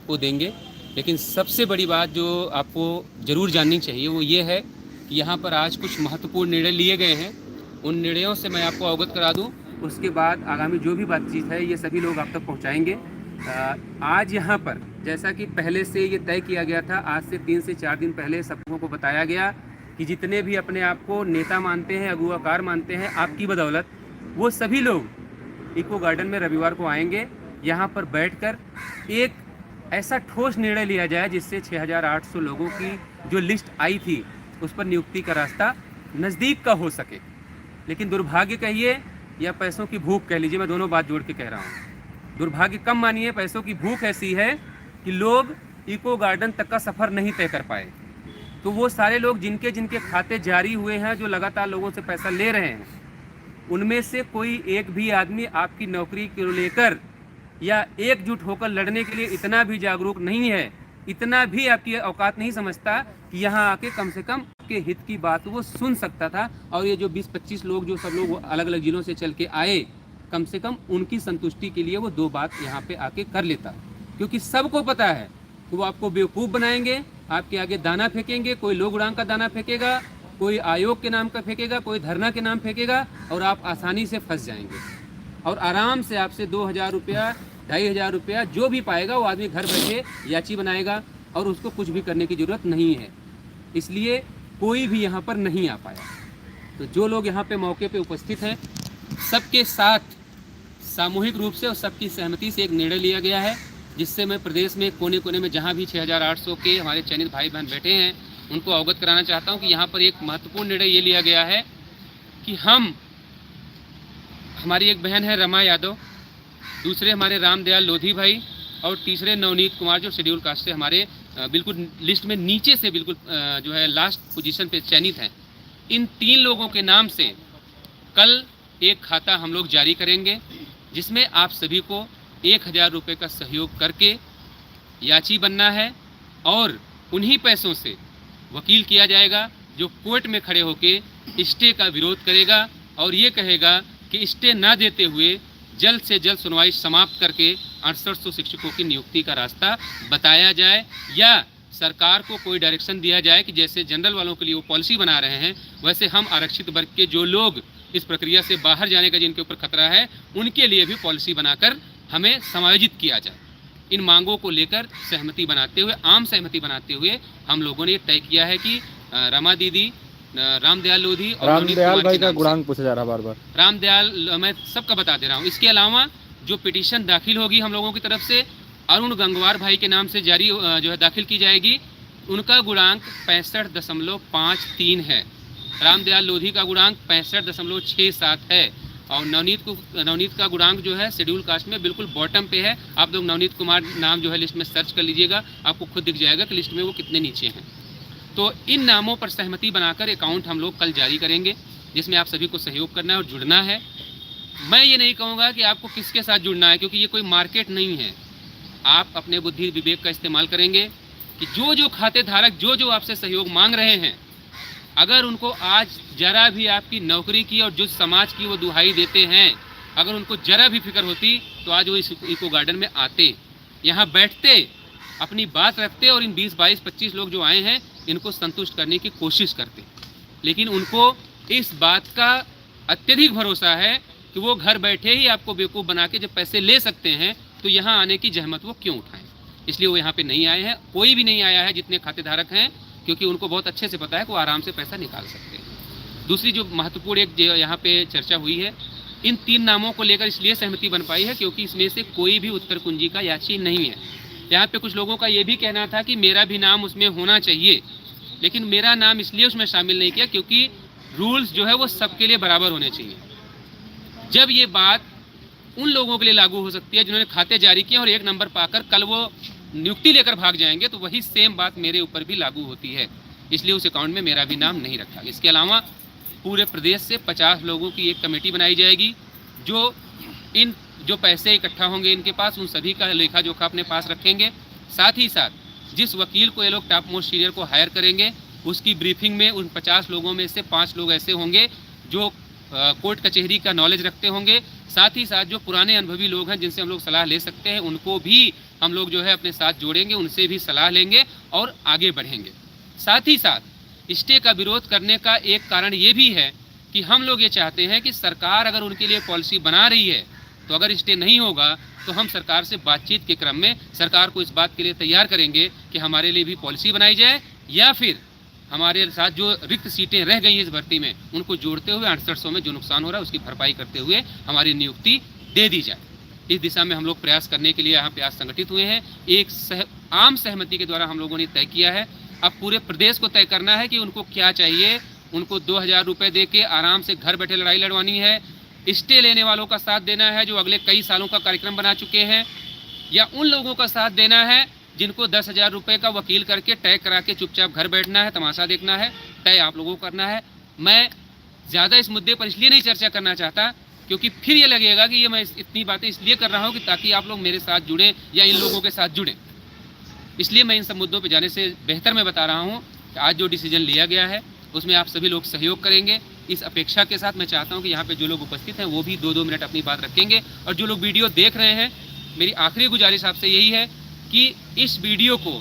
आपको देंगे। लेकिन सबसे बड़ी बात जो आपको ज़रूर जाननी चाहिए वो ये है कि यहाँ पर आज कुछ महत्वपूर्ण निर्णय लिए गए हैं। उन निर्णयों से मैं आपको अवगत करा दूँ, उसके बाद आगामी जो भी बातचीत है ये सभी लोग आप तक पहुँचाएँगे। आज यहाँ पर जैसा कि पहले से ये तय किया गया था, आज से 3 से 4 दिन पहले सब लोगों को बताया गया कि जितने भी अपने आप को नेता मानते हैं, अगुवाकार मानते हैं, आपकी बदौलत वो सभी लोग इको गार्डन में रविवार को आएंगे। यहाँ पर बैठकर एक ऐसा ठोस निर्णय लिया जाए जिससे 6,800 लोगों की जो लिस्ट आई थी उस पर नियुक्ति का रास्ता नज़दीक का हो सके। लेकिन दुर्भाग्य कहिए या पैसों की भूख कह लीजिए, मैं दोनों बात जोड़ के कह रहा हूँ। दुर्भाग्य कम मानिए, पैसों की भूख ऐसी है कि लोग इको गार्डन तक का सफ़र नहीं तय कर पाए। तो वो सारे लोग जिनके जिनके खाते जारी हुए हैं, जो लगातार लोगों से पैसा ले रहे हैं, उनमें से कोई एक भी आदमी आपकी नौकरी को लेकर या एकजुट होकर लड़ने के लिए इतना भी जागरूक नहीं है, इतना भी आपकी औकात नहीं समझता कि यहाँ आके कम से कम के हित की बात वो सुन सकता था। और ये जो 20-25 लोग जो सब लोग अलग अलग जिलों से चल के आए, कम से कम उनकी संतुष्टि के लिए वो 2 बात यहाँ पे आके कर लेता। क्योंकि सबको पता है कि वो आपको बेवकूफ़ बनाएंगे, आपके आगे दाना फेंकेंगे, कोई लोग उड़ांग का दाना फेंकेगा, कोई आयोग के नाम का फेंकेगा, कोई धरना के नाम फेंकेगा, और आप आसानी से फंस जाएंगे। और आराम से आपसे 2,000 रुपया, 2,500 रुपया जो भी पाएगा वो आदमी घर बैठे याची बनाएगा और उसको कुछ भी करने की ज़रूरत नहीं है। इसलिए कोई भी यहाँ पर नहीं आ पाया। तो जो लोग यहाँ पे मौके पे उपस्थित हैं, सबके साथ सामूहिक रूप से और सबकी सहमति से एक निर्णय लिया गया है, जिससे मैं प्रदेश में कोने कोने में जहाँ भी 6,800 के हमारे चयनित भाई बहन बैठे हैं उनको अवगत कराना चाहता हूँ कि यहाँ पर एक महत्वपूर्ण निर्णय ये लिया गया है कि हमारी एक बहन है रमा यादव, दूसरे हमारे रामदयाल लोधी भाई, और तीसरे नवनीत कुमार जो शेड्यूल कास्ट से हमारे बिल्कुल लिस्ट में नीचे से बिल्कुल जो है लास्ट पोजीशन पे चयनित हैं। इन 3 लोगों के नाम से कल एक खाता हम लोग जारी करेंगे, जिसमें आप सभी को 1,000 रुपये का सहयोग करके याची बनना है और उन्हीं पैसों से वकील किया जाएगा जो कोर्ट में खड़े होके स्टे का विरोध करेगा और ये कहेगा कि स्टे ना देते हुए जल्द से जल्द सुनवाई समाप्त करके 6800 शिक्षकों की नियुक्ति का रास्ता बताया जाए, या सरकार को कोई डायरेक्शन दिया जाए कि जैसे जनरल वालों के लिए वो पॉलिसी बना रहे हैं, वैसे हम आरक्षित वर्ग के जो लोग इस प्रक्रिया से बाहर जाने का जिनके ऊपर खतरा है, उनके लिए भी पॉलिसी बनाकर हमें समायोजित किया जाए। इन मांगों को लेकर सहमति बनाते हुए, आम सहमति बनाते हुए हम लोगों ने तय किया है कि रमा दीदी, रामदयाल लोधी और रामदयाल भाई का गुणांक पूछा जा रहा है बार-बार। रामदयाल मैं सबका बता दे रहा हूँ। इसके अलावा जो पिटीशन दाखिल होगी हम लोगों की तरफ से अरुण गंगवार भाई के नाम से जारी जो है दाखिल की जाएगी, उनका गुणांक 65.53 है। रामदयाल लोधी का गुणांक 65.67 है और नवनीत का गुणांक जो है शेड्यूल कास्ट में बिल्कुल बॉटम पे है। आप लोग नवनीत कुमार नाम जो है लिस्ट में सर्च कर लीजिएगा, आपको खुद दिख जाएगा कि लिस्ट में वो कितने नीचे हैं। तो इन नामों पर सहमति बनाकर अकाउंट हम लोग कल जारी करेंगे, जिसमें आप सभी को सहयोग करना है और जुड़ना है। मैं ये नहीं कहूँगा कि आपको किसके साथ जुड़ना है, क्योंकि ये कोई मार्केट नहीं है। आप अपने बुद्धि विवेक का इस्तेमाल करेंगे कि जो जो खाते धारक जो जो आपसे सहयोग मांग रहे हैं, अगर उनको आज जरा भी आपकी नौकरी की और जो समाज की वो दुहाई देते हैं, अगर उनको जरा भी फिक्र होती तो आज वो इस इको गार्डन में आते, यहाँ बैठते, अपनी बात रखते और इन 20, 22, 25 लोग जो आए हैं इनको संतुष्ट करने की कोशिश करते। लेकिन उनको इस बात का अत्यधिक भरोसा है कि वो घर बैठे ही आपको बेवकूफ़ बना के जब पैसे ले सकते हैं तो यहाँ आने की जहमत वो क्यों उठाएं। इसलिए वो यहाँ पे नहीं आए हैं। कोई भी नहीं आया है जितने खातेधारक हैं, क्योंकि उनको बहुत अच्छे से पता है कि वो आराम से पैसा निकाल सकते हैं। दूसरी जो महत्वपूर्ण एक यहाँ पे चर्चा हुई है, इन 3 नामों को लेकर इसलिए सहमति बन पाई है क्योंकि इसमें से कोई भी उत्तर कुंजी का याची नहीं है। यहाँ पे कुछ लोगों का ये भी कहना था कि मेरा भी नाम उसमें होना चाहिए, लेकिन मेरा नाम इसलिए उसमें शामिल नहीं किया क्योंकि रूल्स जो है वो सबके लिए बराबर होने चाहिए। जब ये बात उन लोगों के लिए लागू हो सकती है जिन्होंने खाते जारी किए और 1 नंबर पाकर कल वो नियुक्ति लेकर भाग जाएंगे, तो वही सेम बात मेरे ऊपर भी लागू होती है। इसलिए उस अकाउंट में मेरा भी नाम नहीं रखा। इसके अलावा पूरे प्रदेश से 50 लोगों की एक कमेटी बनाई जाएगी जो इन जो पैसे इकट्ठा होंगे इनके पास, उन सभी का लेखा जोखा अपने पास रखेंगे। साथ ही साथ जिस वकील को ये लोग टॉप मोस्ट सीनियर को हायर करेंगे, उसकी ब्रीफिंग में उन 50 लोगों में से 5 लोग ऐसे होंगे जो कोर्ट कचहरी का नॉलेज रखते होंगे। साथ ही साथ जो पुराने अनुभवी लोग हैं जिनसे हम लोग सलाह ले सकते हैं, उनको भी हम लोग जो है अपने साथ जोड़ेंगे, उनसे भी सलाह लेंगे और आगे बढ़ेंगे। साथ ही साथ स्टे का विरोध करने का एक कारण ये भी है कि हम लोग ये चाहते हैं कि सरकार अगर उनके लिए पॉलिसी बना रही है तो अगर स्टे नहीं होगा तो हम सरकार से बातचीत के क्रम में सरकार को इस बात के लिए तैयार करेंगे कि हमारे लिए भी पॉलिसी बनाई जाए, या फिर हमारे साथ जो रिक्त सीटें रह गई हैं इस भर्ती में उनको जोड़ते हुए 6800 में जो नुकसान हो रहा है उसकी भरपाई करते हुए हमारी नियुक्ति दे दी जाए। इस दिशा में हम लोग प्रयास करने के लिए यहाँ पे आज संगठित हुए हैं। एक आम सहमति के द्वारा हम लोगों ने तय किया है। अब पूरे प्रदेश को तय करना है कि उनको क्या चाहिए। उनको 2000 रुपये दे के आराम से घर बैठे लड़ाई लड़वानी है, स्टे लेने वालों का साथ देना है जो अगले कई सालों का कार्यक्रम बना चुके हैं, या उन लोगों का साथ देना है जिनको 10,000 रुपये का वकील करके तय करा के चुपचाप घर बैठना है, तमाशा देखना है। तय आप लोगों को करना है। मैं ज़्यादा इस मुद्दे पर इसलिए नहीं चर्चा करना चाहता क्योंकि फिर ये लगेगा कि ये मैं इतनी बातें इसलिए कर रहा हूँ कि ताकि आप लोग मेरे साथ जुड़ें या इन लोगों के साथ जुड़ें। इसलिए मैं इन सब मुद्दों पर जाने से बेहतर मैं बता रहा हूँ कि आज जो डिसीजन लिया गया है उसमें आप सभी लोग सहयोग करेंगे। इस अपेक्षा के साथ मैं चाहता हूं कि यहाँ पे जो लोग उपस्थित हैं वो भी 2-2 मिनट अपनी बात रखेंगे, और जो लोग वीडियो देख रहे हैं मेरी आखिरी गुजारिश आपसे यही है कि इस वीडियो को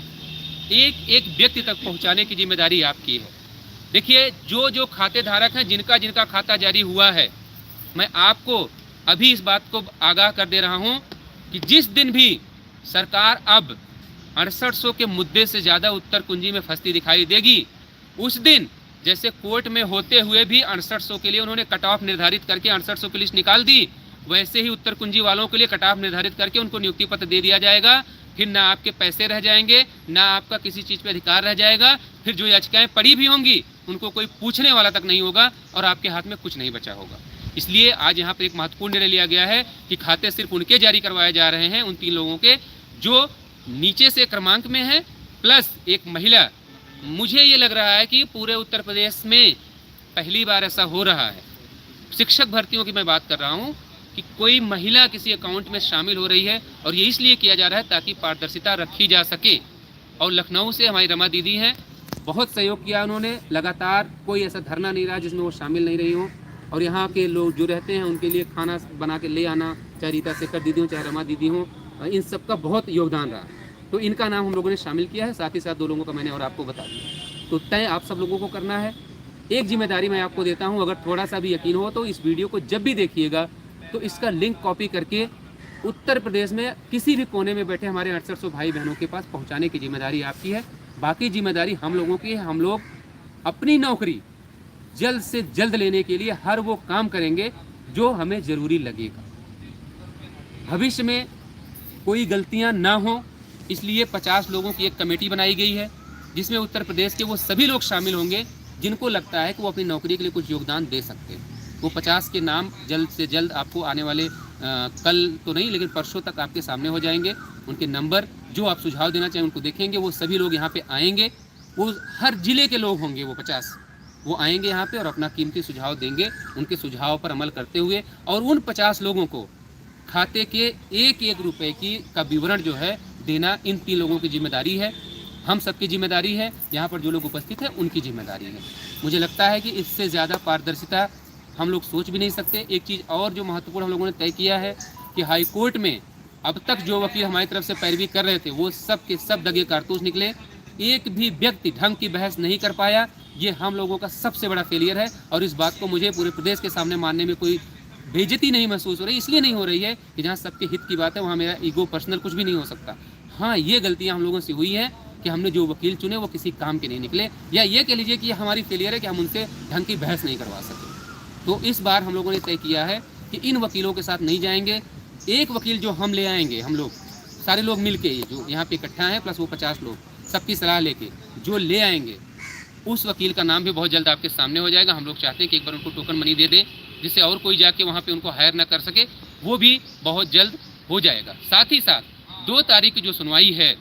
एक एक व्यक्ति तक पहुँचाने की जिम्मेदारी आपकी है। देखिए, जो जो खाते धारक हैं, जिनका जिनका खाता जारी हुआ है, मैं आपको अभी इस बात को आगाह कर दे रहा हूँ कि जिस दिन भी सरकार अब 6800 के मुद्दे से ज़्यादा उत्तर कुंजी में फंसती दिखाई देगी, उस दिन जैसे कोर्ट में होते हुए भी 6800 के लिए उन्होंने कट ऑफ निर्धारित करके 6800 की लिस्ट निकाल दी, वैसे ही उत्तर कुंजी वालों के लिए कट ऑफ निर्धारित करके उनको नियुक्ति पत्र दे दिया जाएगा। फिर ना आपके पैसे रह जाएंगे, ना आपका किसी चीज़ पे अधिकार रह जाएगा। फिर जो याचिकाएं पड़ी भी होंगी उनको कोई पूछने वाला तक नहीं होगा और आपके हाथ में कुछ नहीं बचा होगा। इसलिए आज यहाँ पर एक महत्वपूर्ण निर्णय लिया गया है कि खाते सिर्फ उनके जारी करवाए जा रहे हैं, उन 3 लोगों के जो नीचे से क्रमांक में हैं, प्लस एक महिला। मुझे ये लग रहा है कि पूरे उत्तर प्रदेश में पहली बार ऐसा हो रहा है, शिक्षक भर्तियों की मैं बात कर रहा हूँ, कि कोई महिला किसी अकाउंट में शामिल हो रही है, और ये इसलिए किया जा रहा है ताकि पारदर्शिता रखी जा सके। और लखनऊ से हमारी रमा दीदी हैं, बहुत सहयोग किया उन्होंने, लगातार कोई ऐसा धरना नहीं रहा जिसमें वो शामिल नहीं रही हो, और यहाँ के लोग जो रहते हैं उनके लिए खाना बना के ले आना, चाहे रीता शेखर दीदी हो चाहे रमा दीदी हो, इन सब का बहुत योगदान रहा। तो इनका नाम हम लोगों ने शामिल किया है। साथ ही साथ 2 लोगों का मैंने और आपको बता दिया। तो तय आप सब लोगों को करना है। एक जिम्मेदारी मैं आपको देता हूं, अगर थोड़ा सा भी यकीन हो तो इस वीडियो को जब भी देखिएगा तो इसका लिंक कॉपी करके उत्तर प्रदेश में किसी भी कोने में बैठे हमारे 6800 भाई बहनों के पास पहुँचाने की जिम्मेदारी आपकी है। बाकी जिम्मेदारी हम लोगों की है। हम लोग अपनी नौकरी जल्द से जल्द लेने के लिए हर वो काम करेंगे जो हमें ज़रूरी लगेगा। भविष्य में कोई गलतियाँ ना हो, इसलिए 50 लोगों की एक कमेटी बनाई गई है जिसमें उत्तर प्रदेश के वो सभी लोग शामिल होंगे जिनको लगता है कि वो अपनी नौकरी के लिए कुछ योगदान दे सकते हैं। वो 50 के नाम जल्द से जल्द आपको आने वाले कल तो नहीं लेकिन परसों तक आपके सामने हो जाएंगे। उनके नंबर, जो आप सुझाव देना चाहें उनको देखेंगे। वो सभी लोग यहाँ पे आएंगे, वो हर जिले के लोग होंगे, वो 50 वो आएंगे यहाँ पे और अपना कीमती सुझाव देंगे। उनके सुझाव पर अमल करते हुए और उन 50 लोगों को खाते के 1-1 रुपये का विवरण जो है देना इन 3 लोगों की जिम्मेदारी है। हम सबकी जिम्मेदारी है, यहाँ पर जो लोग उपस्थित हैं उनकी जिम्मेदारी है। मुझे लगता है कि इससे ज़्यादा पारदर्शिता हम लोग सोच भी नहीं सकते। एक चीज़ और जो महत्वपूर्ण हम लोगों ने तय किया है कि हाई कोर्ट में अब तक जो वकील हमारी तरफ से पैरवी कर रहे थे वो सब के सब दगे कारतूस निकले। एक भी व्यक्ति ढंग की बहस नहीं कर पाया। ये हम लोगों का सबसे बड़ा फेलियर है और इस बात को मुझे पूरे प्रदेश के सामने मानने में कोई बेइज्जती नहीं महसूस हो रही। इसलिए नहीं हो रही है कि जहाँ सबके हित की बात है वहाँ मेरा ईगो पर्सनल कुछ भी नहीं हो सकता। हाँ, ये गलतियाँ हम लोगों से हुई है कि हमने जो वकील चुने वो किसी काम के नहीं निकले, या ये कह लीजिए कि हमारी फेलियर है कि हम उनसे ढंग की बहस नहीं करवा सके। तो इस बार हम लोगों ने तय किया है कि इन वकीलों के साथ नहीं जाएंगे। एक वकील जो हम ले आएंगे, हम लोग सारे लोग मिल के जो यहाँ पे इकट्ठा हैं प्लस वो 50 लोग सबकी सलाह लेके जो ले आएंगे, उस वकील का नाम भी बहुत जल्द आपके सामने हो जाएगा। हम लोग चाहते हैं कि एक बार उनको टोकन मनी दे दें जिससे और कोई जाके वहाँ पे उनको हायर ना कर सके, वो भी बहुत जल्द हो जाएगा। साथ ही साथ 2 तारीख की जो सुनवाई है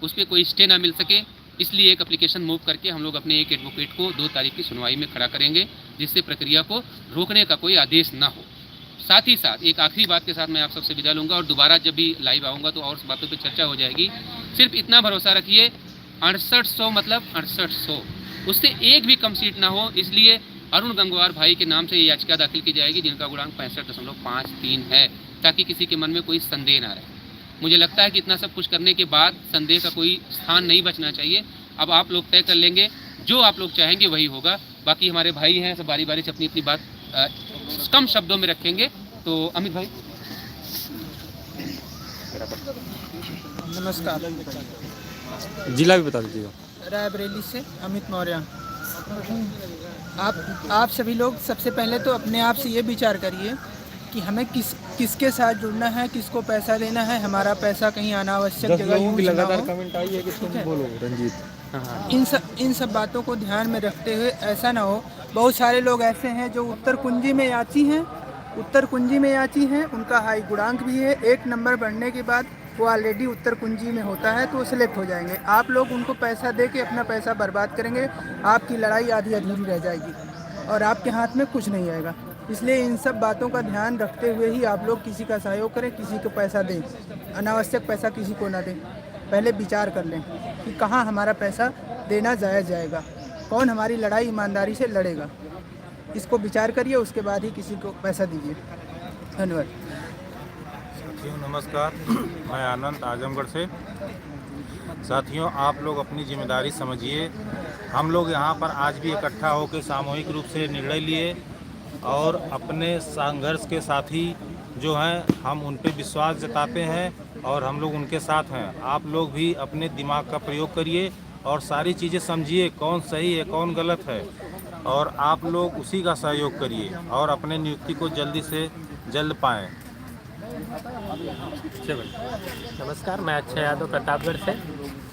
उस पर कोई स्टे ना मिल सके, इसलिए एक एप्लीकेशन मूव करके हम लोग अपने एक एडवोकेट को 2 तारीख की सुनवाई में खड़ा करेंगे जिससे प्रक्रिया को रोकने का कोई आदेश ना हो। साथ ही साथ एक आखिरी बात के साथ मैं आप सबसे विदा लूँगा और दोबारा जब भी लाइव आऊँगा तो और बातों पर चर्चा हो जाएगी। सिर्फ इतना भरोसा रखिए, 6800 मतलब 6800, उससे एक भी कम सीट ना हो। इसलिए अरुण गंगवार भाई के नाम से ये याचिका दाखिल की जाएगी जिनका गुणांक 65.53 है, ताकि किसी के मन में कोई संदेह ना रहे। मुझे लगता है कि इतना सब कुछ करने के बाद संदेह का कोई स्थान नहीं बचना चाहिए। अब आप लोग तय कर लेंगे, जो आप लोग चाहेंगे वही होगा। बाकी हमारे भाई हैं, सब बारी बारी से अपनी अपनी बात कम शब्दों में रखेंगे। तो अमित भाई। नमस्कार, जिला भी बता दीजिएगा। रायबरेली से अमित मौर्य। आप सभी लोग सबसे पहले तो अपने आप से ये विचार करिए कि हमें किसके साथ जुड़ना है, किसको पैसा देना है। हमारा पैसा कहीं अनावश्यक जगह यूज ना लगातार हो। कमेंट आई है कि तुम बोलो रंजीत। इन सब बातों को ध्यान में रखते हुए ऐसा ना हो। बहुत सारे लोग ऐसे हैं जो उत्तर कुंजी में याची हैं, उनका हाई गुणांक भी है। 1 नंबर बढ़ने के बाद वो ऑलरेडी उत्तर कुंजी में होता है तो वो सिलेक्ट हो जाएंगे। आप लोग उनको पैसा दे के अपना पैसा बर्बाद करेंगे, आपकी लड़ाई आधी अधूरी रह जाएगी और आपके हाथ में कुछ नहीं आएगा। इसलिए इन सब बातों का ध्यान रखते हुए ही आप लोग किसी का सहयोग करें, किसी को पैसा दें। अनावश्यक पैसा किसी को ना दें। पहले विचार कर लें कि कहाँ हमारा पैसा देना जायज़ जाएगा, कौन हमारी लड़ाई ईमानदारी से लड़ेगा। इसको विचार करिए, उसके बाद ही किसी को पैसा दीजिए। धन्यवाद। साथियों नमस्कार, मैं आनंद आजमगढ़ से। साथियों, आप लोग अपनी जिम्मेदारी समझिए। हम लोग यहाँ पर आज भी इकट्ठा होकर सामूहिक रूप से निर्णय लिए और अपने संघर्ष के साथी जो हैं हम उन पे विश्वास जताते हैं और हम लोग उनके साथ हैं। आप लोग भी अपने दिमाग का प्रयोग करिए और सारी चीज़ें समझिए, कौन सही है कौन गलत है, और आप लोग उसी का सहयोग करिए और अपने नियुक्ति को जल्दी से जल्द पाएँ। नमस्कार, मैं अक्षय यादव प्रतापगढ़ से।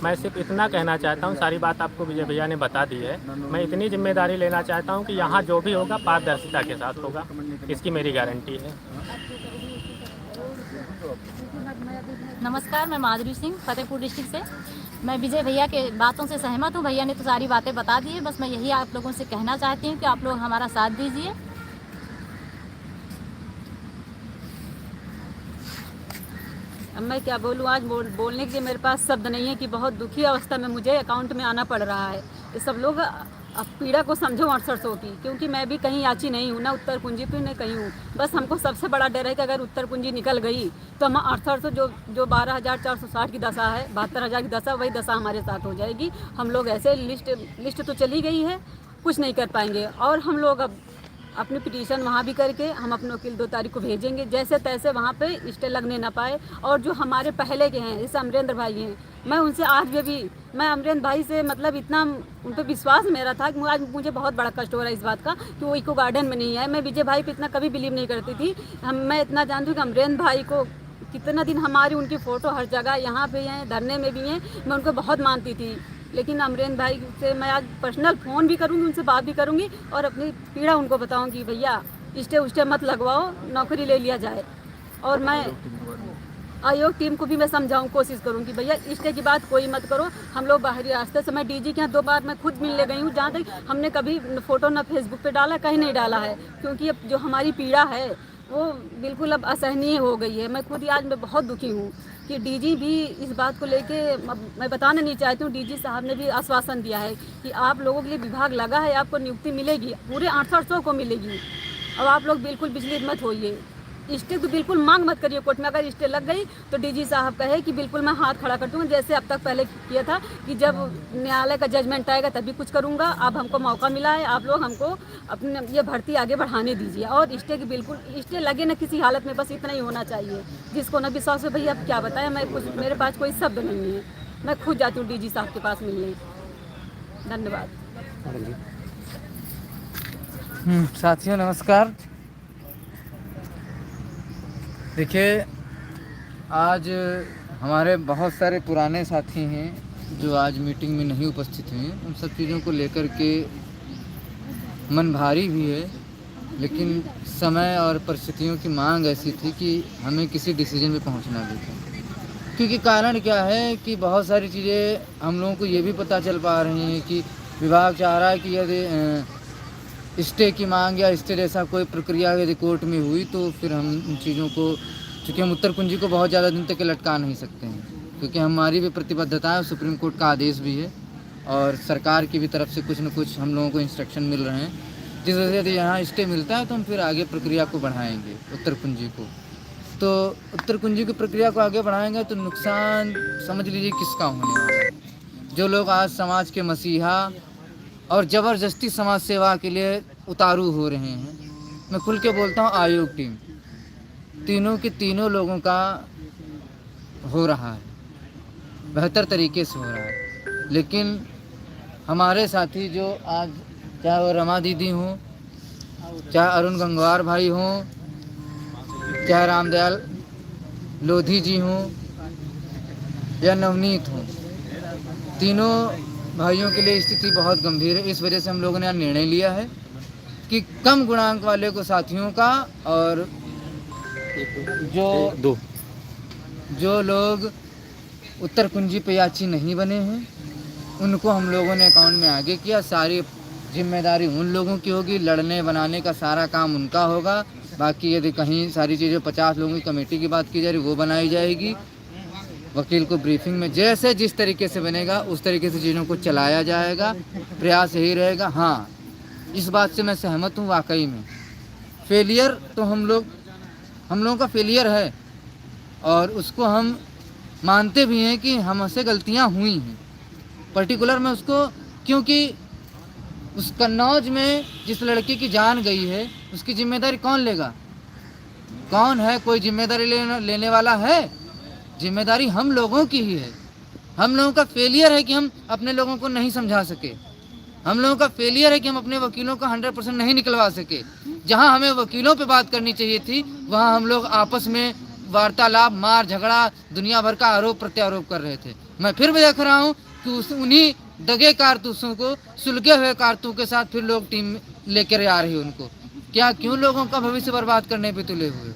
मैं सिर्फ इतना कहना चाहता हूँ, सारी बात आपको विजय भैया ने बता दी है। मैं इतनी जिम्मेदारी लेना चाहता हूँ कि यहाँ जो भी होगा पारदर्शिता के साथ होगा, इसकी मेरी गारंटी है। नमस्कार, मैं माधुरी सिंह फतेहपुर डिस्ट्रिक्ट से। मैं विजय भैया के बातों से सहमत हूँ। भैया ने तो सारी बातें बता दी है। बस मैं यही आप लोगों से कहना चाहती हूँ कि आप लोग हमारा साथ दीजिए। अब मैं क्या बोलूँ, आज बोलने के लिए मेरे पास शब्द नहीं है कि बहुत दुखी अवस्था में मुझे अकाउंट में आना पड़ रहा है। ये सब लोग अब पीड़ा को समझो 6800 की, क्योंकि मैं भी कहीं याची नहीं हूँ, ना उत्तर कुंजी पे न कहीं हूँ। बस हमको सबसे बड़ा डर है कि अगर उत्तर कुंजी निकल गई तो हम 6800 जो 12,460 की दशा है, 72,000 की दशा, वही दशा हमारे साथ हो जाएगी। हम लोग ऐसे लिस्ट तो चली गई है, कुछ नहीं कर पाएंगे। और हम लोग अब अपनी पिटीशन वहाँ भी करके हम अपने वकील 2 तारीख को भेजेंगे, जैसे तैसे वहाँ पे स्टे लगने ना पाए। और जो हमारे पहले के हैं, जैसे अमरेंद्र भाई हैं, मैं उनसे आज भी मैं अमरेंद्र भाई से मतलब इतना उन पर विश्वास मेरा था कि आज मुझे बहुत बड़ा कष्ट हो रहा है इस बात का कि वो इको गार्डन में नहीं आए। मैं विजय भाई पे इतना कभी बिलीव नहीं करती थी। मैं इतना जानती हूँ कि अमरेंद्र भाई को कितना दिन हमारी उनकी फ़ोटो हर जगह यहाँ पे हैं, धरने में भी हैं, मैं उनको बहुत मानती थी। लेकिन अमरेंद्र भाई से मैं आज पर्सनल फ़ोन भी करूँगी, उनसे बात भी करूँगी और अपनी पीड़ा उनको बताऊँगी, भैया स्टे मत लगवाओ, नौकरी ले लिया जाए। और मैं आयोग टीम को भी मैं समझाऊँ, कोशिश करूँगी भैया स्टे की बात कोई मत करो। हम लोग बाहरी रास्ते से, मैं डीजी के यहाँ 2 बार मैं खुद मिलने गई हूँ, जहाँ तक हमने कभी फ़ोटो ना फेसबुक पे डाला, कहीं नहीं डाला है, क्योंकि अब जो हमारी पीड़ा है वो बिल्कुल अब असहनीय हो गई है। मैं खुद ही आज मैं बहुत दुखी हूँ कि डीजी भी इस बात को लेके, मैं बताना नहीं चाहती हूँ, डीजी साहब ने भी आश्वासन दिया है कि आप लोगों के लिए विभाग लगा है, आपको नियुक्ति मिलेगी, पूरे 800 को मिलेगी। अब आप लोग बिल्कुल विचलित मत होइए, स्टे तो बिल्कुल मांग मत करिए कोर्ट में। अगर स्टे लग गई तो डीजी साहब कहे कि बिल्कुल मैं हाथ खड़ा कर दूँगा, जैसे अब तक पहले किया था कि जब न्यायालय का जजमेंट आएगा तभी कुछ करूँगा। अब हमको मौका मिला है, आप लोग हमको अपने ये भर्ती आगे बढ़ाने दीजिए। और स्टे की बिल्कुल स्टे लगे ना किसी हालत में, बस इतना ही होना चाहिए। जिसको ना विश्वास है भैया अब क्या बताएं, मैं कुछ मेरे पास कोई शब्द नहीं है। मैं खुद जाती हूँ डीजी साहब के पास मिलने। धन्यवाद। साथियों नमस्कार। देखिए, आज हमारे बहुत सारे पुराने साथी हैं जो आज मीटिंग में नहीं उपस्थित हुए। उन सब चीज़ों को लेकर के मन भारी भी है, लेकिन समय और परिस्थितियों की मांग ऐसी थी कि हमें किसी डिसीजन पे पहुंचना भी था। क्योंकि कारण क्या है कि बहुत सारी चीज़ें हम लोगों को ये भी पता चल पा रही हैं कि विभाग चाह रहा है कि यदि स्टे की मांग या स्टे जैसा कोई प्रक्रिया यदि कोर्ट में हुई तो फिर हम उन चीज़ों को, चूँकि हम उत्तर कुंजी को बहुत ज़्यादा दिन तक लटका नहीं सकते हैं, क्योंकि हमारी भी प्रतिबद्धता है, सुप्रीम कोर्ट का आदेश भी है और सरकार की भी तरफ से कुछ न कुछ हम लोगों को इंस्ट्रक्शन मिल रहे हैं, जिस वजह से यदि यहाँ स्टे मिलता है तो हम फिर आगे प्रक्रिया को बढ़ाएंगे उत्तर कुंजी को। तो उत्तर कुंजी की प्रक्रिया को आगे बढ़ाएंगे तो नुकसान समझ लीजिए किसका होने वाला है। जो लोग आज समाज के मसीहा और ज़बरदस्ती समाज सेवा के लिए उतारू हो रहे हैं, मैं खुल के बोलता हूँ, आयोग टीम तीनों के तीनों लोगों का हो रहा है, बेहतर तरीके से हो रहा है। लेकिन हमारे साथी जो आज, चाहे वो रमा दीदी हों, चाहे अरुण गंगवार भाई हों, चाहे रामदयाल लोधी जी हों या नवनीत हों, तीनों भाइयों के लिए स्थिति बहुत गंभीर है। इस वजह से हम लोगों ने निर्णय लिया है कि कम गुणांक वाले को साथियों का, और जो लोग उत्तर कुंजी पे याची नहीं बने हैं उनको हम लोगों ने अकाउंट में आगे किया। सारी जिम्मेदारी उन लोगों की होगी, लड़ने बनाने का सारा काम उनका होगा। बाकी यदि कहीं सारी चीज़ें 50 लोगों की कमेटी की बात की जा रही, वो बनाई जाएगी। वकील को ब्रीफिंग में जैसे जिस तरीके से बनेगा उस तरीके से चीज़ों को चलाया जाएगा। प्रयास यही रहेगा। हाँ, इस बात से मैं सहमत हूँ, वाकई में फेलियर तो हम लोगों का फेलियर है और उसको हम मानते भी हैं कि हमसे गलतियाँ हुई हैं। पर्टिकुलर में उसको, क्योंकि उस कन्नौज में जिस लड़की की जान गई है उसकी जिम्मेदारी कौन लेगा? कौन है? कोई जिम्मेदारी लेने वाला है? जिम्मेदारी हम लोगों की ही है। हम लोगों का फेलियर है कि हम अपने लोगों को नहीं समझा सके। हम लोगों का फेलियर है कि हम अपने वकीलों को 100% नहीं निकलवा सके। जहां हमें वकीलों पे बात करनी चाहिए थी, वहां हम लोग आपस में वार्तालाप, मार झगड़ा, दुनिया भर का आरोप प्रत्यारोप कर रहे थे। मैं फिर भी देख रहा हूँ कि उन्हीं दगे कारतूसों को, सुलगे हुए कारतूसों के साथ फिर लोग टीम लेकर आ रही है उनको। क्या क्यों लोगों का भविष्य बर्बाद करने पे तुले हुए?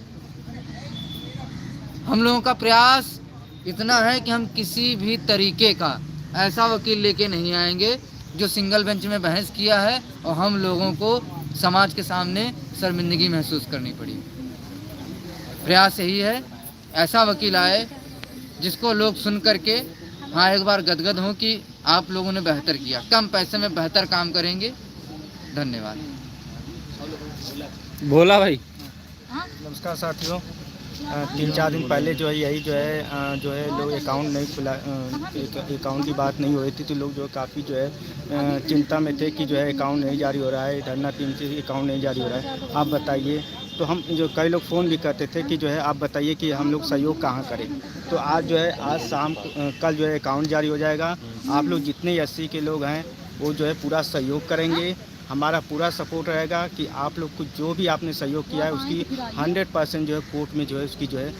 हम लोगों का प्रयास इतना है कि हम किसी भी तरीके का ऐसा वकील लेके नहीं आएंगे जो सिंगल बेंच में बहस किया है और हम लोगों को समाज के सामने शर्मिंदगी महसूस करनी पड़ी। प्रयास यही है, ऐसा वकील आए जिसको लोग सुन करके हाँ एक बार गदगद हो कि आप लोगों ने बेहतर किया, कम पैसे में बेहतर काम करेंगे। धन्यवाद। भोला भाई। नमस्कार साथियों, 3-4 दिन पहले जो है यही जो है लोग अकाउंट नहीं खुला, अकाउंट की बात नहीं हो रही थी, तो लोग जो है काफ़ी जो है चिंता में थे कि जो है अकाउंट नहीं जारी हो रहा है, धरना टीम से अकाउंट नहीं जारी हो रहा है, आप बताइए। तो हम जो कई लोग फ़ोन भी करते थे कि जो है आप बताइए कि हम लोग सहयोग कहाँ करें। तो आज जो है आज शाम कल जो है अकाउंट जारी हो जाएगा। आप लोग जितने एससी के लोग हैं वो जो है पूरा सहयोग करेंगे। हमारा पूरा सपोर्ट रहेगा कि आप लोग को जो भी आपने सहयोग किया है उसकी 100% जो है कोर्ट में जो है उसकी जो है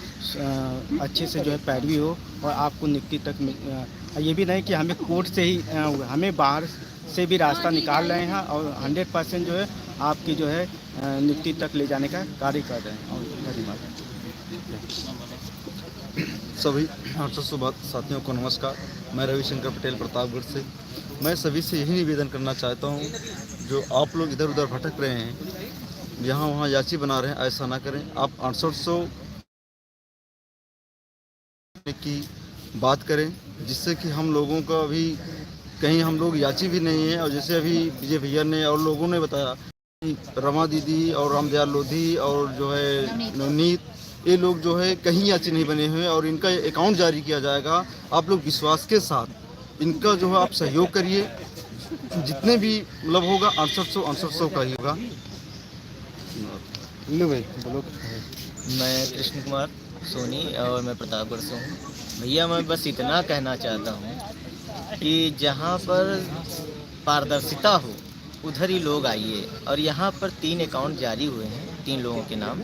अच्छे से जो है पैरवी हो और आपको नियुक्ति तक ये भी नहीं कि हमें कोर्ट से ही, हमें बाहर से भी रास्ता निकाल रहे हैं और 100% जो है आपकी जो है नियुक्ति तक ले जाने का कार्य कर रहे हैं। और धन्यवाद। सभी 800 साथियों को नमस्कार। मैं रविशंकर पटेल प्रतापगढ़ से। मैं सभी से यही निवेदन करना चाहता हूँ, जो आप लोग इधर उधर भटक रहे हैं, यहाँ वहाँ याची बना रहे हैं, ऐसा ना करें। आप 800 की बात करें जिससे कि हम लोगों का भी कहीं हम लोग याची भी नहीं है। और जैसे अभी विजय भैया ने और लोगों ने बताया, रमा दीदी और रामदयाल लोधी और जो है नवनीत, ये लोग जो है कहीं याची नहीं बने हुए और इनका अकाउंट जारी किया जाएगा। आप लोग विश्वास के साथ इनका जो है आप सहयोग करिए। जितने भी मतलब होगा 800 का ही होगा। लो भाई बोलो। मैं कृष्ण कुमार सोनी और मैं प्रतापगढ़ से हूँ। भैया मैं बस इतना कहना चाहता हूँ कि जहाँ पर पारदर्शिता हो उधर ही लोग आइए। और यहाँ पर 3 अकाउंट जारी हुए हैं 3 लोगों के नाम,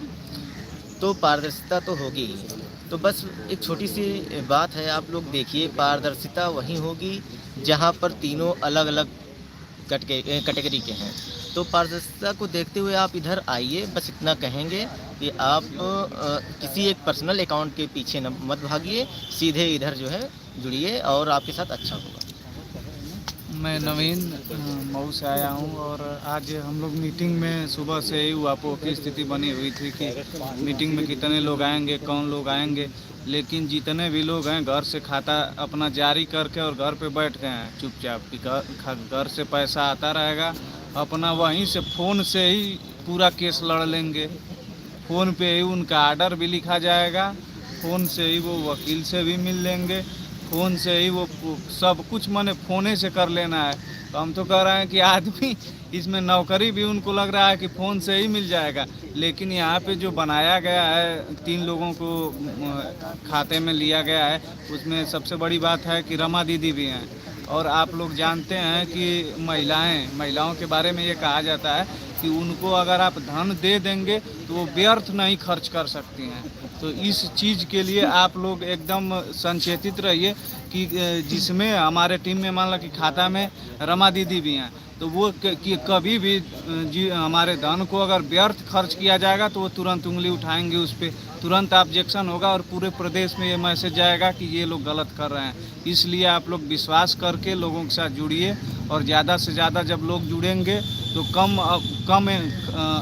तो पारदर्शिता तो होगी ही। तो बस एक छोटी सी बात है, आप लोग देखिए, पारदर्शिता वहीं होगी जहाँ पर तीनों अलग अलग कैटेगरी के हैं। तो पारदर्शिता को देखते हुए आप इधर आइए। बस इतना कहेंगे कि आप किसी एक पर्सनल अकाउंट के पीछे न मत भागिए, सीधे इधर जो है जुड़िए और आपके साथ अच्छा होगा। मैं नवीन मऊ से आया हूँ और आज हम लोग मीटिंग में सुबह से ही वापो की स्थिति बनी हुई थी कि मीटिंग में कितने लोग आएंगे, कौन लोग आएंगे। लेकिन जितने भी लोग हैं घर से खाता अपना जारी करके और घर पे बैठ गए हैं चुपचाप कि घर से पैसा आता रहेगा, अपना वहीं से फ़ोन से ही पूरा केस लड़ लेंगे। फ़ोन पे ही उनका आर्डर भी लिखा जाएगा, फ़ोन से ही वो वकील से भी मिल लेंगे, फ़ोन से ही वो सब कुछ माने फ़ोने से कर लेना है। तो हम तो कह रहे हैं कि आदमी इसमें नौकरी भी उनको लग रहा है कि फ़ोन से ही मिल जाएगा, लेकिन यहाँ पे जो बनाया गया है 3 लोगों को खाते में लिया गया है, उसमें सबसे बड़ी बात है कि रमा दीदी भी हैं। और आप लोग जानते हैं कि महिलाओं के बारे में ये कहा जाता है कि उनको अगर आप धन दे देंगे तो वो व्यर्थ नहीं खर्च कर सकती हैं। तो इस चीज़ के लिए आप लोग एकदम संचेतित रहिए कि जिसमें हमारे टीम में मान लो कि खाता में रमा दीदी भी हैं, तो वो कि कभी भी हमारे धन को अगर व्यर्थ खर्च किया जाएगा तो वो तुरंत उंगली उठाएंगे, उस पर तुरंत ऑब्जेक्शन होगा और पूरे प्रदेश में ये मैसेज जाएगा कि ये लोग गलत कर रहे हैं। इसलिए आप लोग विश्वास करके लोगों के साथ जुड़िए और ज़्यादा से ज़्यादा जब लोग जुड़ेंगे तो कम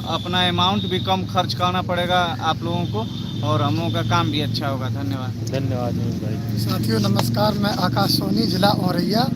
अपना अमाउंट भी कम खर्च करना पड़ेगा आप लोगों को और हम लोगों का काम भी अच्छा होगा। धन्यवाद। धन्यवाद भाई। साथियों नमस्कार, मैं आकाश सोनी, जिला औरैया।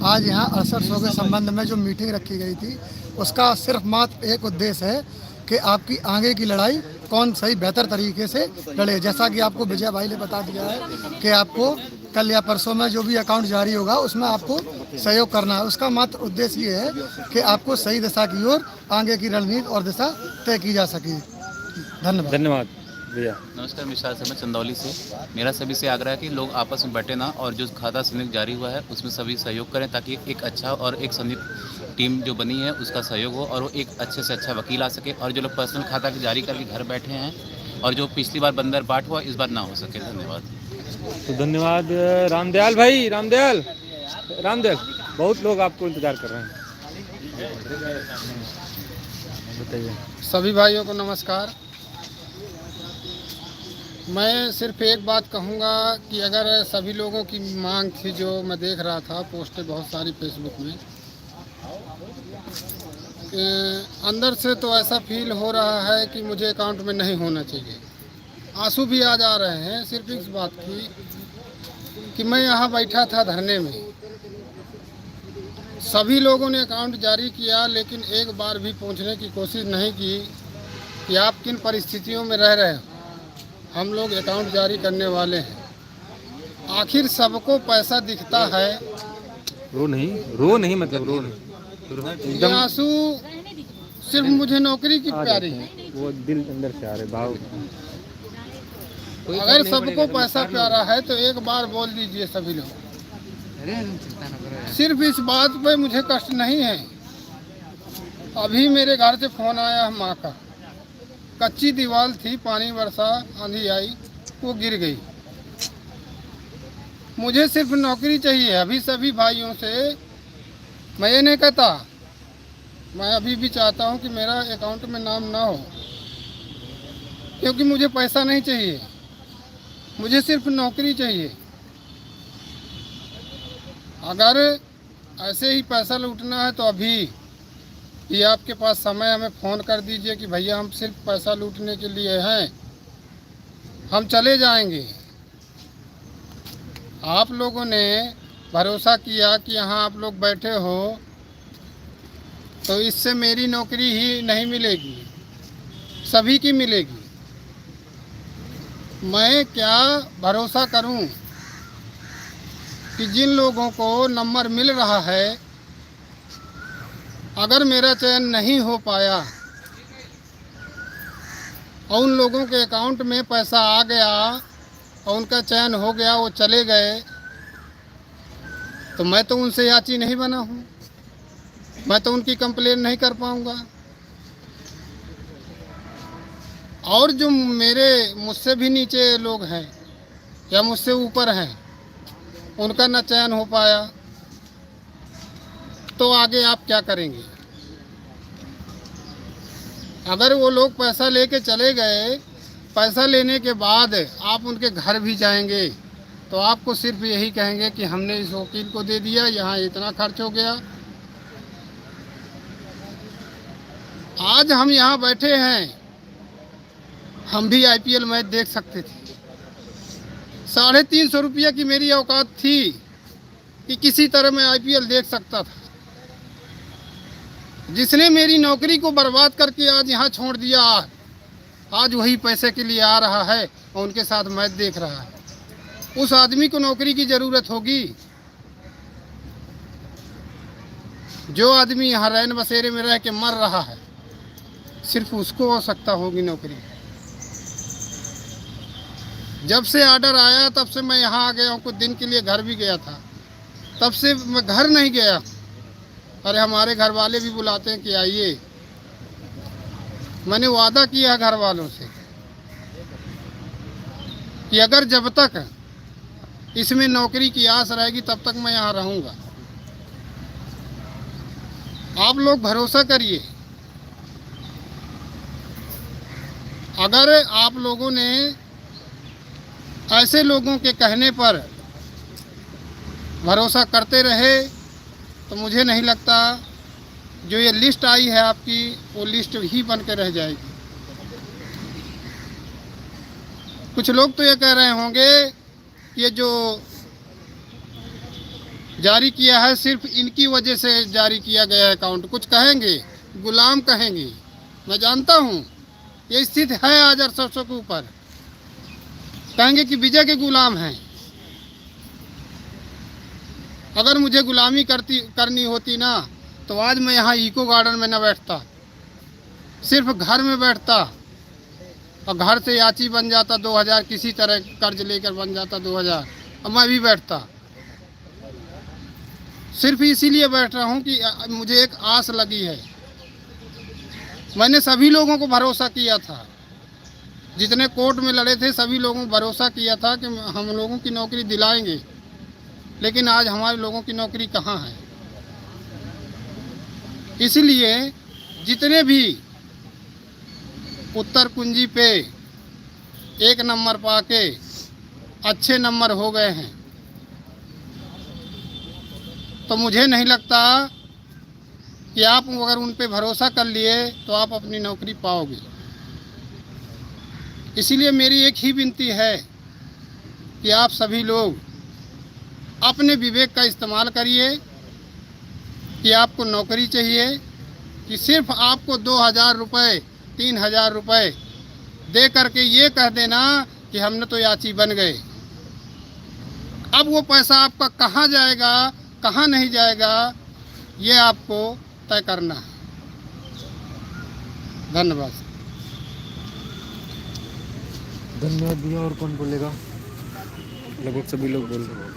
आज यहाँ 6800 के संबंध में जो मीटिंग रखी गई थी उसका सिर्फ मात्र एक उद्देश्य है कि आपकी आगे की लड़ाई कौन सही बेहतर तरीके से लड़े। जैसा कि आपको विजय भाई ने बता दिया है कि आपको कल या परसों में जो भी अकाउंट जारी होगा उसमें आपको सहयोग करना है। उसका मात्र उद्देश्य ये है कि आपको सही दिशा की ओर आगे की रणनीति और दिशा तय की जा सके। धन्यवाद। धन्यवाद भैया। नमस्कार, विशाल शर्मा चंदौली से। मेरा सभी से आग्रह है कि लोग आपस में बैठे ना और जो खाता संयुक्त जारी हुआ है उसमें सभी सहयोग करें ताकि एक अच्छा और एक संयुक्त टीम जो बनी है उसका सहयोग हो और वो एक अच्छे से अच्छा वकील आ सके और जो लोग पर्सनल खाता जारी करके घर बैठे हैं और जो पिछली बार बंदर बाट हुआ इस बार ना हो सके। धन्यवाद। तो धन्यवाद रामदयाल भाई। रामदयाल बहुत लोग आपको इंतजार कर रहे हैं, बताइए। सभी भाइयों को नमस्कार। मैं सिर्फ एक बात कहूँगा कि अगर सभी लोगों की मांग थी, जो मैं देख रहा था पोस्टें बहुत सारी फेसबुक में, अंदर से तो ऐसा फील हो रहा है कि मुझे अकाउंट में नहीं होना चाहिए। आंसू भी आ जा रहे हैं सिर्फ इस बात की कि मैं यहाँ बैठा था धरने में, सभी लोगों ने अकाउंट जारी किया, लेकिन एक बार भी पूछने की कोशिश नहीं की कि आप किन परिस्थितियों में रह रहे हो। हम लोग अकाउंट जारी करने वाले हैं। आखिर सबको पैसा दिखता है। रो नहीं मतलब रो नहीं। ये आंसू सिर्फ मुझे नौकरी की प्यारी है, वो दिल अंदर से आ रहे भाव। अगर सबको पैसा प्यारा है तो एक बार बोल दीजिए सभी लोग। सिर्फ इस बात पे मुझे कष्ट नहीं है। अभी मेरे घर से फोन आया माँ का, कच्ची दीवार थी, पानी बरसा, आंधी आई, वो गिर गई। मुझे सिर्फ नौकरी चाहिए। अभी सभी भाइयों से मैं ये नहीं कहता, मैं अभी भी चाहता हूँ कि मेरा अकाउंट में नाम ना हो, क्योंकि मुझे पैसा नहीं चाहिए, मुझे सिर्फ नौकरी चाहिए। अगर ऐसे ही पैसा लूटना है तो अभी ये आपके पास समय, हमें फ़ोन कर दीजिए कि भैया हम सिर्फ पैसा लूटने के लिए हैं, हम चले जाएंगे। आप लोगों ने भरोसा किया कि यहाँ आप लोग बैठे हो, तो इससे मेरी नौकरी ही नहीं मिलेगी, सभी की मिलेगी। मैं क्या भरोसा करूं कि जिन लोगों को नंबर मिल रहा है, अगर मेरा चयन नहीं हो पाया और उन लोगों के अकाउंट में पैसा आ गया और उनका चयन हो गया, वो चले गए, तो मैं तो उनसे याची नहीं बना हूँ, मैं तो उनकी कंप्लेन नहीं कर पाऊँगा। और जो मुझसे भी नीचे लोग हैं या मुझसे ऊपर हैं, उनका न चयन हो पाया, तो आगे आप क्या करेंगे? अगर वो लोग पैसा लेके चले गए, पैसा लेने के बाद आप उनके घर भी जाएंगे तो आपको सिर्फ यही कहेंगे कि हमने इस वकील को दे दिया, यहाँ इतना खर्च हो गया। आज हम यहाँ बैठे हैं, हम भी आईपीएल मैच देख सकते थे। 350 रुपया की मेरी औकात थी कि किसी तरह मैं आईपीएल देख सकता था। जिसने मेरी नौकरी को बर्बाद करके आज यहाँ छोड़ दिया, आज वही पैसे के लिए आ रहा है और उनके साथ मैच देख रहा है। उस आदमी को नौकरी की ज़रूरत होगी। जो आदमी यहाँ रैन बसेरे में रह के मर रहा है, सिर्फ उसको आवश्यकता होगी नौकरी। जब से ऑर्डर आया तब से मैं यहाँ आ गया हूँ। कुछ दिन के लिए घर भी गया था, तब से मैं घर नहीं गया। अरे हमारे घर वाले भी बुलाते हैं कि आइए। मैंने वादा किया घर वालों से कि अगर जब तक इसमें नौकरी की आस रहेगी तब तक मैं यहाँ रहूँगा। आप लोग भरोसा करिए, अगर आप लोगों ने ऐसे लोगों के कहने पर भरोसा करते रहे तो मुझे नहीं लगता जो ये लिस्ट आई है आपकी, वो लिस्ट ही बन के रह जाएगी। कुछ लोग तो ये कह रहे होंगे कि ये जो जारी किया है सिर्फ इनकी वजह से जारी किया गया है अकाउंट। कुछ कहेंगे गुलाम कहेंगे, मैं जानता हूँ ये स्थिति है आज अरसरसों के ऊपर। कहेंगे कि विजय के गुलाम हैं। अगर मुझे गुलामी करनी होती ना तो आज मैं यहाँ इको गार्डन में न बैठता, सिर्फ घर में बैठता और घर से याची बन जाता 2000, किसी तरह कर्ज लेकर बन जाता 2000 और मैं भी बैठता। सिर्फ इसीलिए बैठ रहा हूँ कि मुझे एक आस लगी है। मैंने सभी लोगों को भरोसा किया था, जितने कोर्ट में लड़े थे सभी लोगों को भरोसा किया था कि हम लोगों की नौकरी दिलाएंगे, लेकिन आज हमारे लोगों की नौकरी कहाँ है। इसलिए जितने भी उत्तर कुंजी पे 1 नंबर पाके अच्छे नंबर हो गए हैं, तो मुझे नहीं लगता कि आप अगर उन पे भरोसा कर लिए तो आप अपनी नौकरी पाओगे। इसीलिए मेरी एक ही विनती है कि आप सभी लोग अपने विवेक का इस्तेमाल करिए कि आपको नौकरी चाहिए, कि सिर्फ आपको 2000 रुपये 3000 रुपये दे करके ये कह देना कि हमने तो याची बन गए। अब वो पैसा आपका कहाँ जाएगा कहाँ नहीं जाएगा ये आपको तय करना है। धन्यवाद। धन्यवाद भैया। और कौन बोलेगा? लगभग सभी लोग बोल रहे हैं।